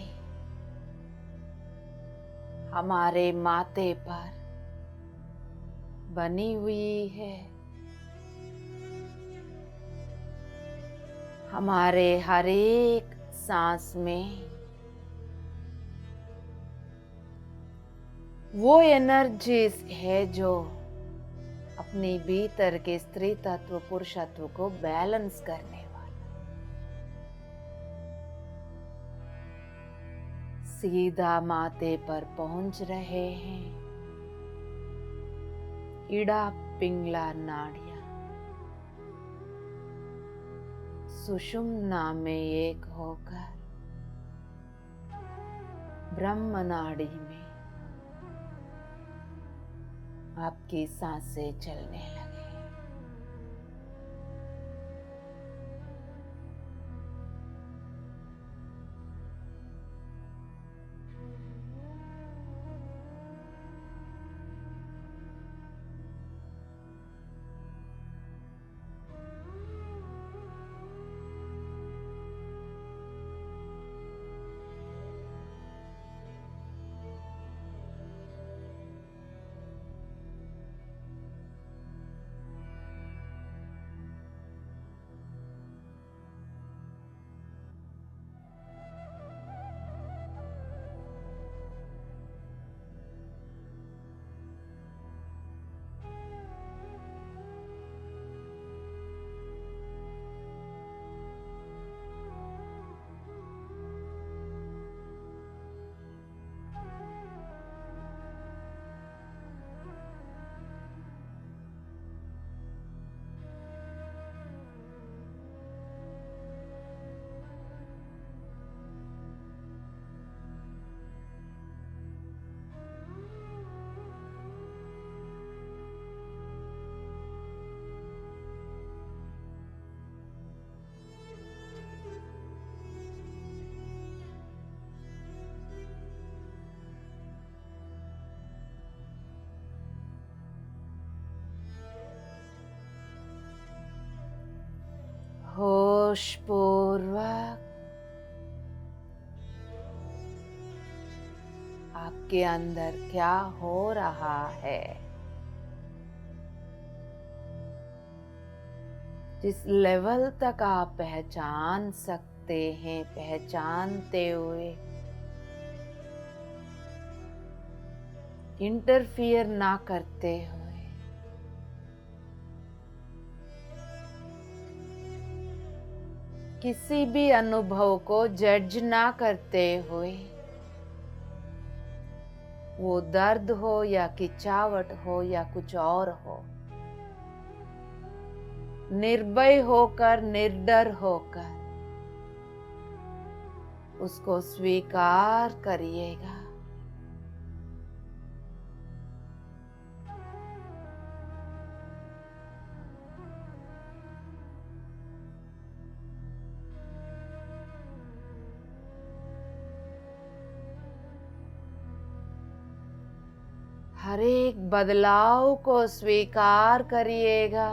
हमारे माथे पर बनी हुई है। हमारे हर एक सांस में वो एनर्जीज है जो अपने भीतर के स्त्री तत्व पुरुषत्व को बैलेंस करने वाला। सीधा माथे पर पहुंच रहे हैं। इड़ा पिंगला नाड़ियां सुषुम्ना में एक होकर ब्रह्म नाड़ी में आपकी सांसें चलने लगे। जोशपूर्वक आपके अंदर क्या हो रहा है, जिस लेवल तक आप पहचान सकते हैं, पहचानते हुए इंटरफियर ना करते हुए किसी भी अनुभव को जज ना करते हुए, वो दर्द हो या खिंचावट हो या कुछ और हो, निर्भय होकर, निडर होकर उसको स्वीकार करिएगा। हर एक बदलाव को स्वीकार करिएगा।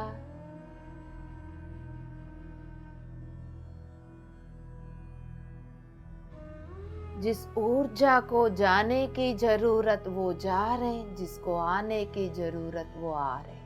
जिस ऊर्जा को जाने की जरूरत वो जा रहे, जिसको आने की जरूरत वो आ रहे।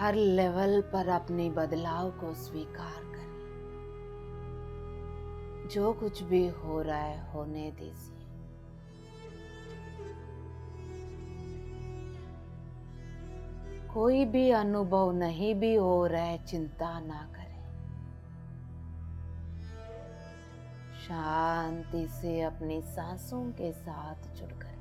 हर लेवल पर अपने बदलाव को स्वीकार करें। जो कुछ भी हो रहा है होने दीजिए। कोई भी अनुभव नहीं भी हो रहा है, चिंता ना करें। शांति से अपनी सांसों के साथ जुड़कर बैठे।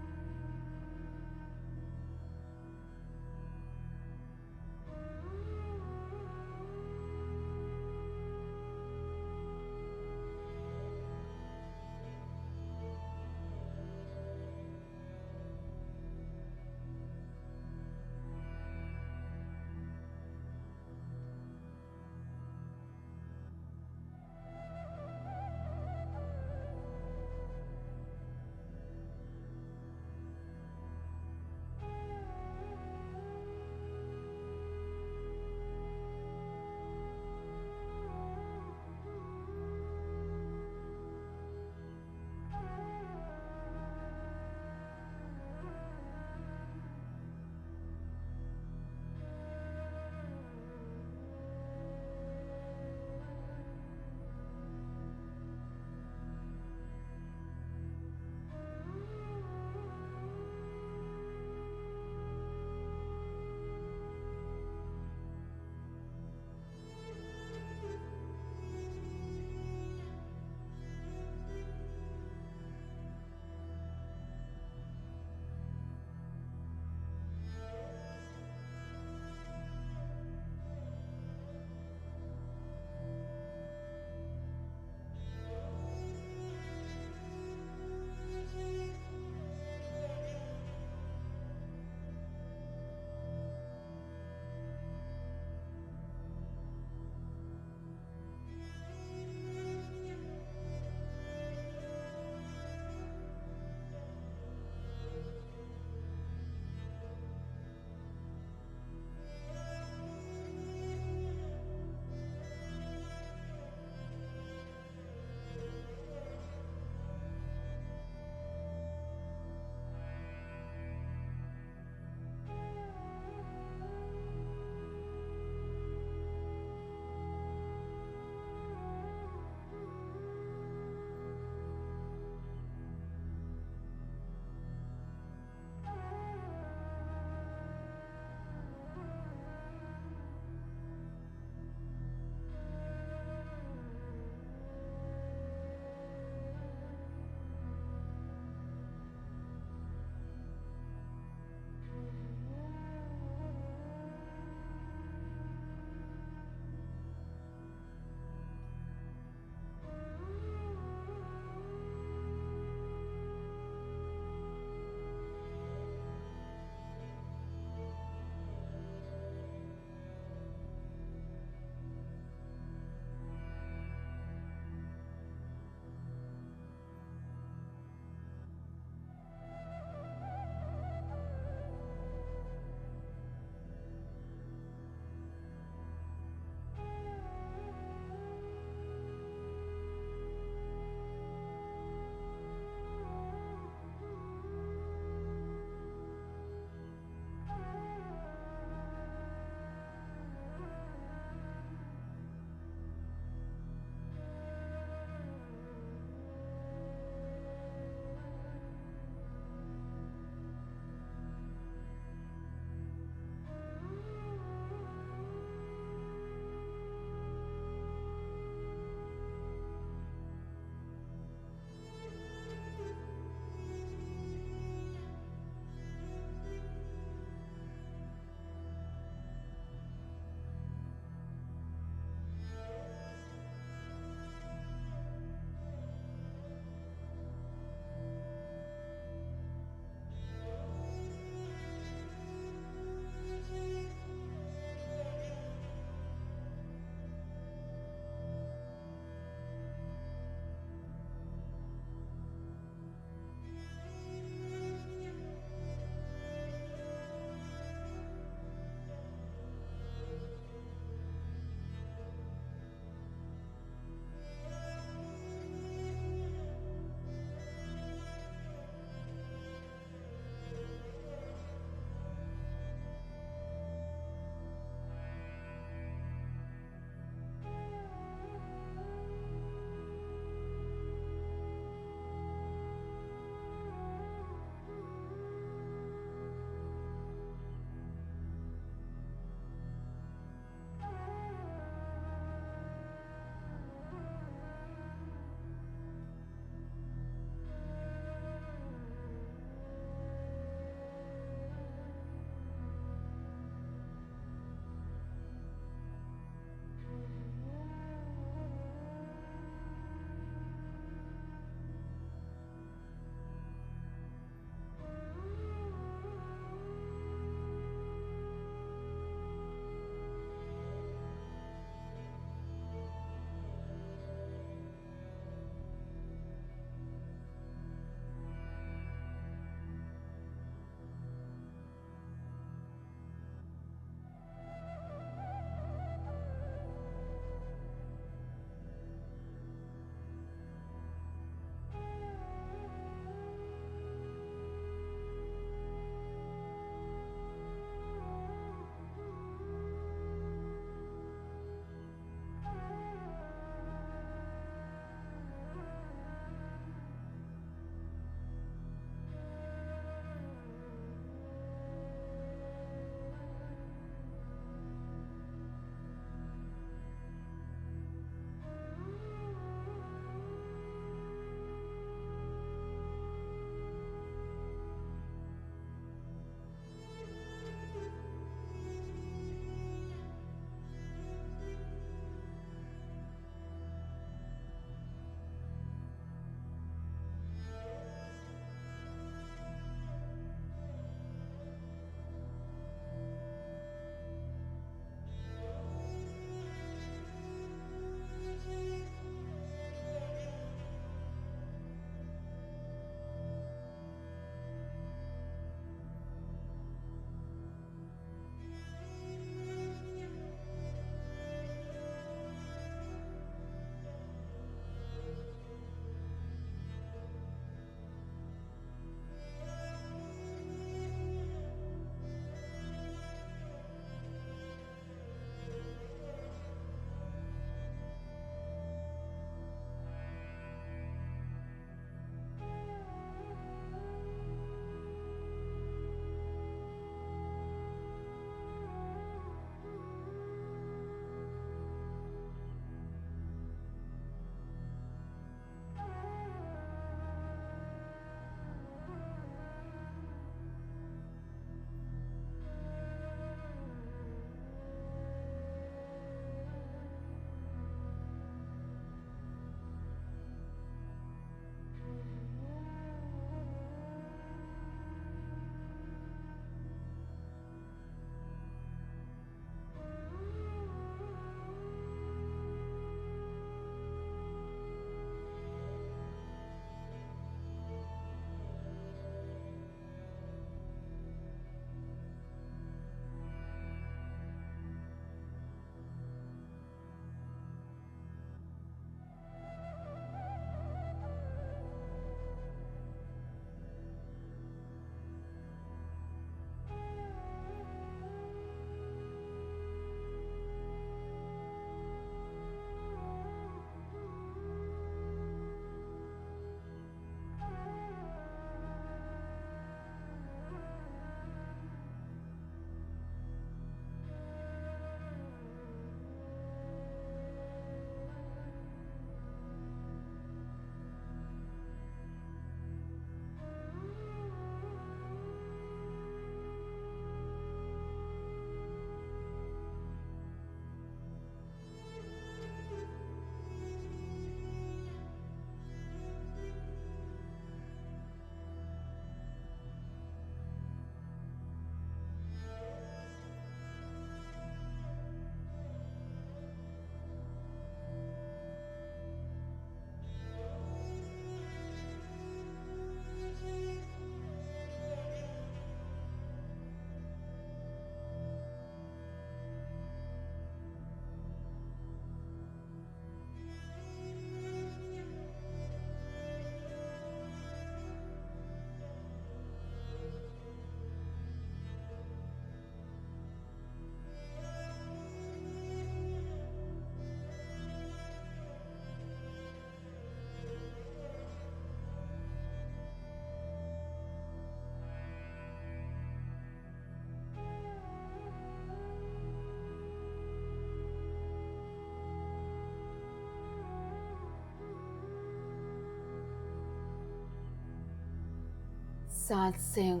सांसें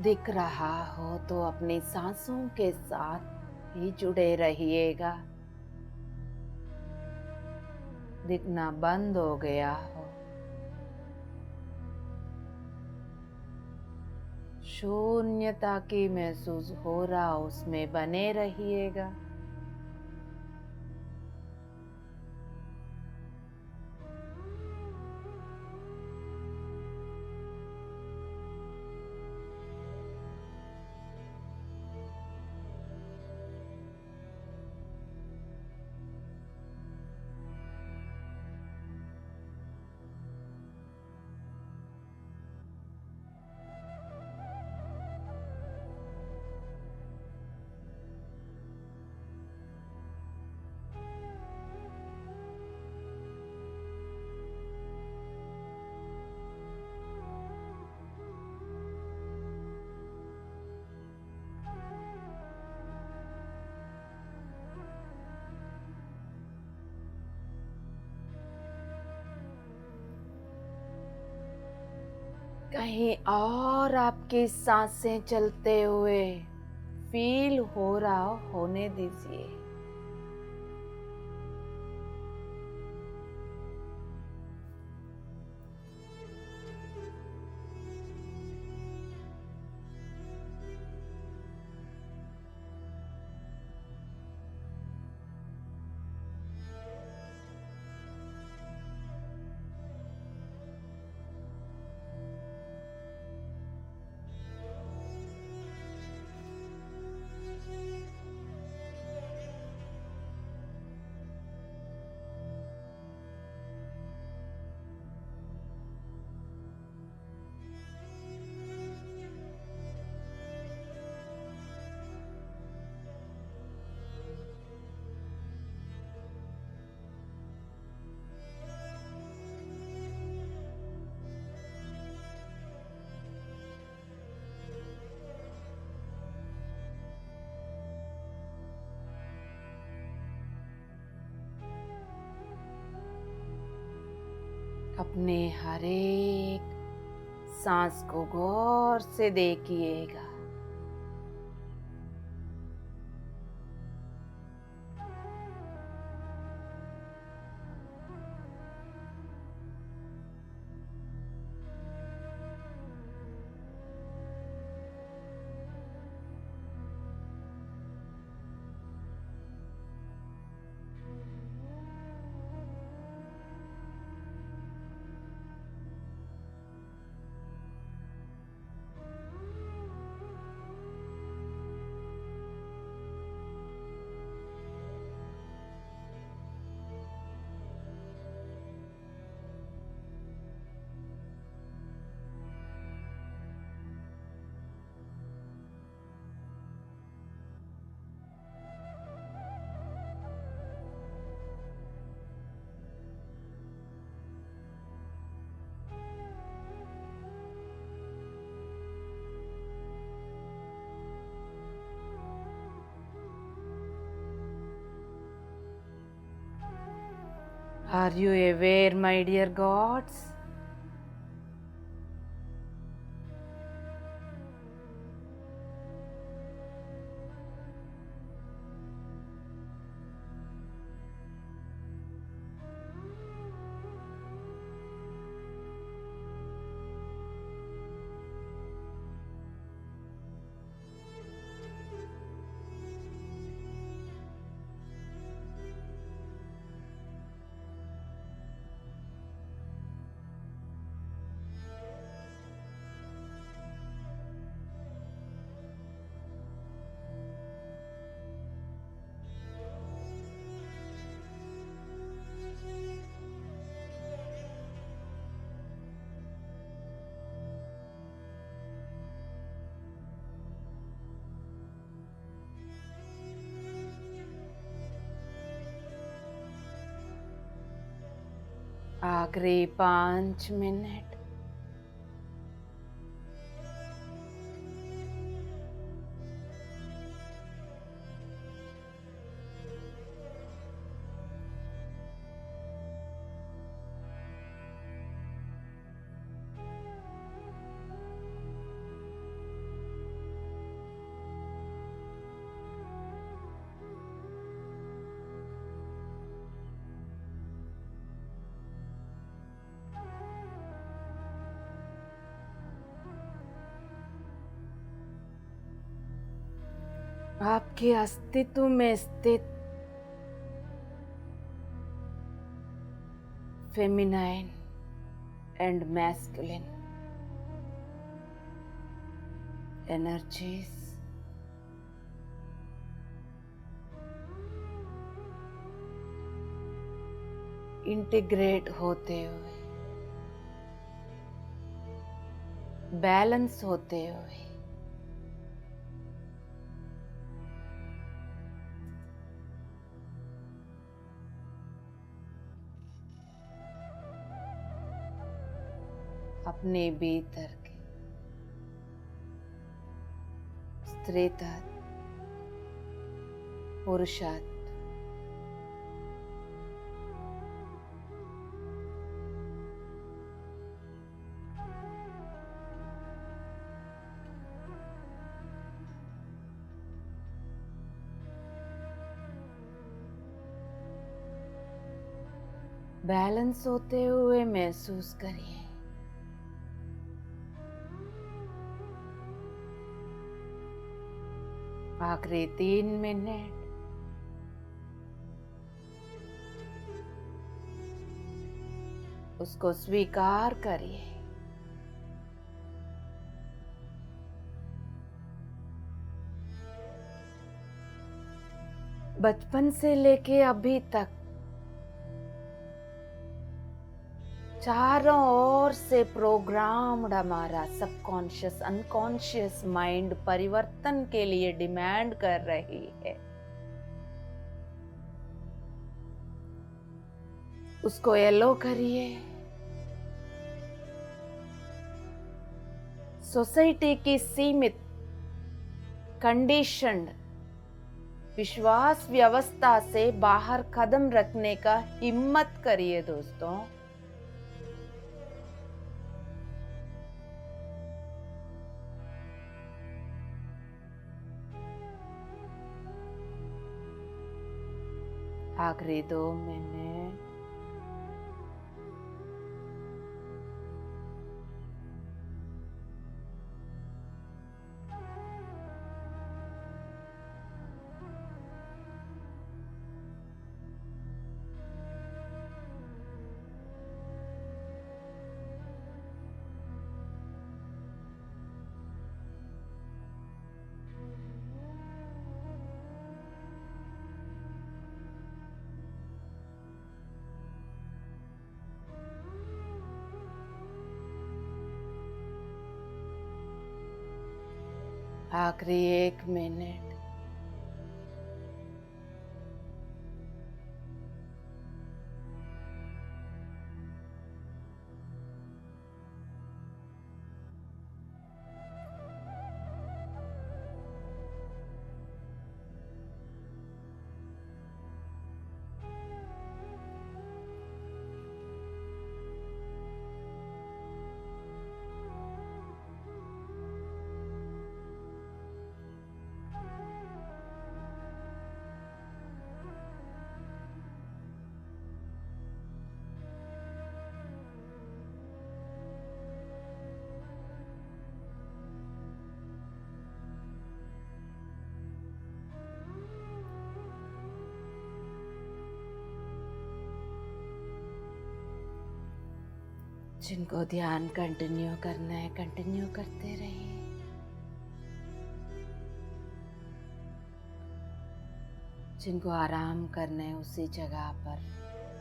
दिख रहा हो तो अपनी सांसों के साथ ही जुड़े रहिएगा। दिखना बंद हो गया हो, शून्यता की महसूस हो रहा उसमें बने रहिएगा। कहीं और आपकी सांसें चलते हुए फील हो रहा होने दीजिए। अपने हर एक सांस को गौर से देखिएगा। Are you aware, my dear gods? आखिरी 5 मिनट। आपके अस्तित्व में स्थित feminine and masculine energies integrate होते हुए, बैलेंस होते हुए अपने भीतर के स्त्री तत्व, पुरुषत्व, बैलेंस होते हुए महसूस करिए। आखिरी 3 मिनट उसको स्वीकार करिए। बचपन से लेके अभी तक चारों ओर से प्रोग्राम्ड हमारा सबकॉन्शियस अनकॉन्शियस माइंड परिवर्तन के लिए डिमांड कर रही है। उसको एलो करिए। सोसाइटी की सीमित कंडीशन्ड विश्वास व्यवस्था से बाहर कदम रखने का हिम्मत करिए दोस्तों। आखिरी 2 मिनट आखिरी 1 मिनट जिनको ध्यान कंटिन्यू करना है कंटिन्यू करते रहिए। जिनको आराम करना है उसी जगह पर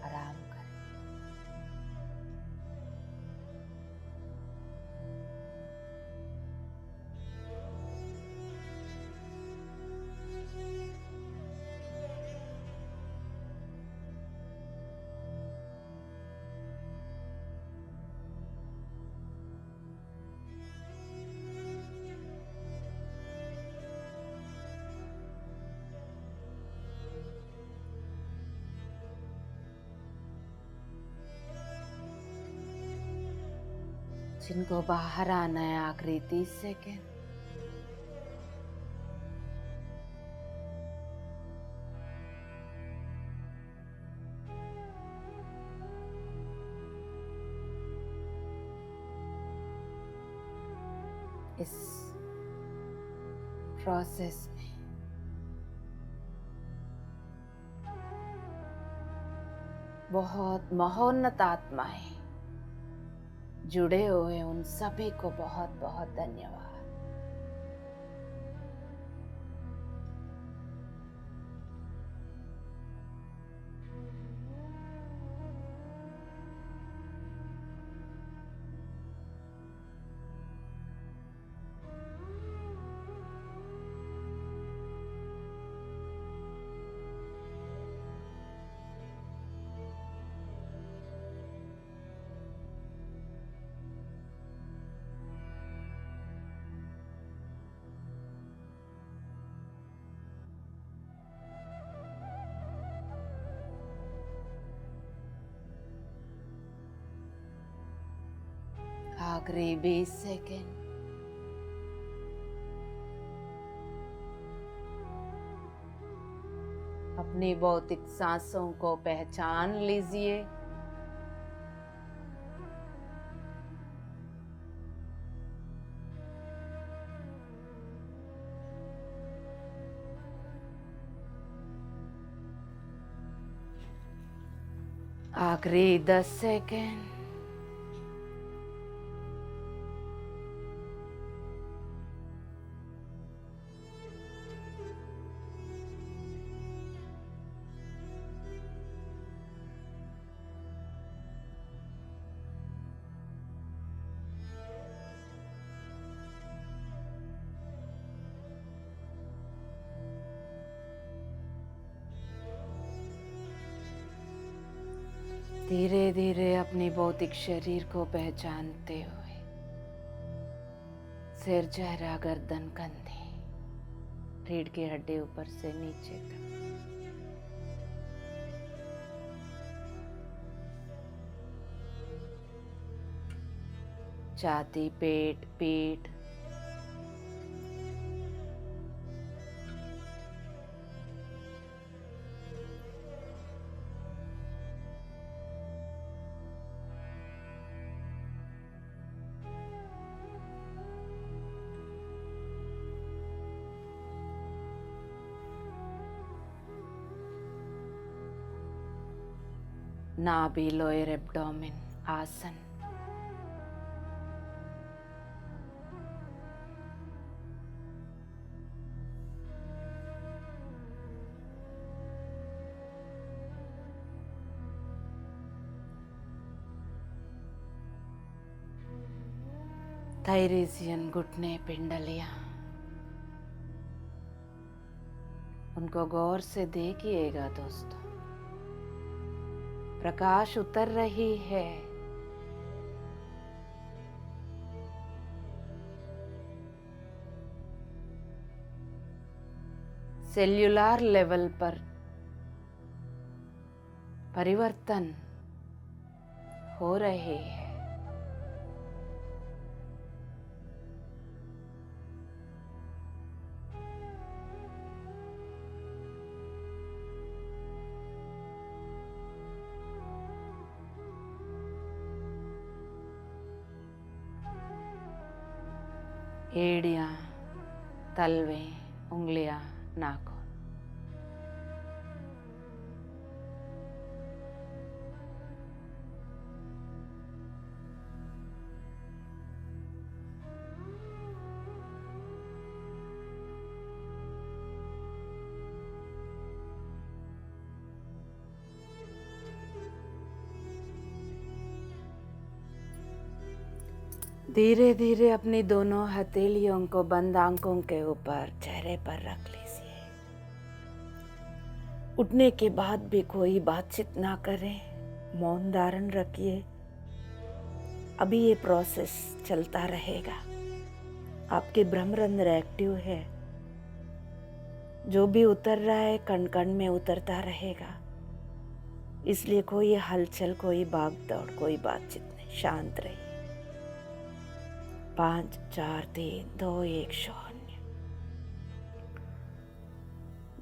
आराम करें। जिनको बाहर आना है आखिरी 30 सेकेंड। इस प्रोसेस में बहुत महोन्नत आत्माएं जुड़े हुए उन सभी को बहुत बहुत धन्यवाद। आखिरी 20 सेकेंड। अपनी भौतिक सांसों को पहचान लीजिए। आखिरी 10 सेकेंड। धीरे धीरे अपनी भौतिक शरीर को पहचानते हुए सिर, चेहरा, गर्दन, कंधे, रीढ़ की हड्डी ऊपर से नीचे तक, छाती, पेट, पीठ, नाभि, लोअर एब्डोमेन आसन, थायरिजियन, घुटने, पिंडलियां, उनको गौर से देखिएगा दोस्तों। प्रकाश उतर रही है। सेल्युलर लेवल पर परिवर्तन हो रहे हैं। एड़ियां, तलवे, उंगलियां, नाखून, धीरे धीरे अपनी दोनों हथेलियों को बंद आंखों के ऊपर चेहरे पर रख लीजिए। उठने के बाद भी कोई बातचीत ना करें, मौन धारण रखिए। अभी ये प्रोसेस चलता रहेगा। आपके ब्रह्मरंध्र एक्टिव है। जो भी उतर रहा है कण कण में उतरता रहेगा। इसलिए कोई हलचल, कोई भाग दौड़, कोई बातचीत नहीं, शांत रहिए। 5 4 3 2 1 शून्य।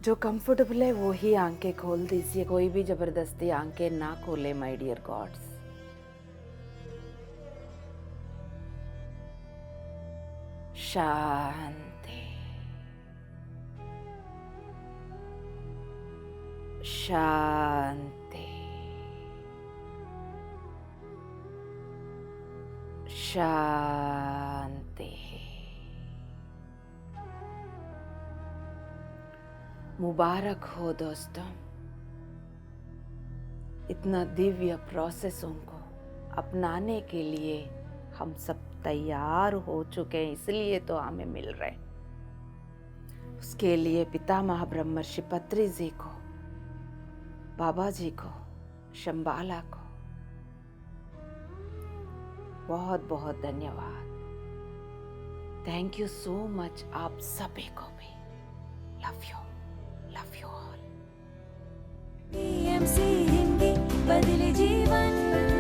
जो कंफर्टेबल है वो ही आंखें खोल दीजिए। कोई भी जबरदस्ती आंखें ना खोले माय डियर गॉड्स। शांति, शांति, शांति। मुबारक हो दोस्तों, इतना दिव्य प्रोसेसों को अपनाने के लिए हम सब तैयार हो चुके हैं, इसलिए तो हमें मिल रहे। उसके लिए पितामह ब्रह्मर्षि पत्री जी को, बाबा जी को, शंबाला को बहुत बहुत धन्यवाद। थैंक यू सो मच आप सभी को भी। Love you all.
TMC Hindi बदले जीवन।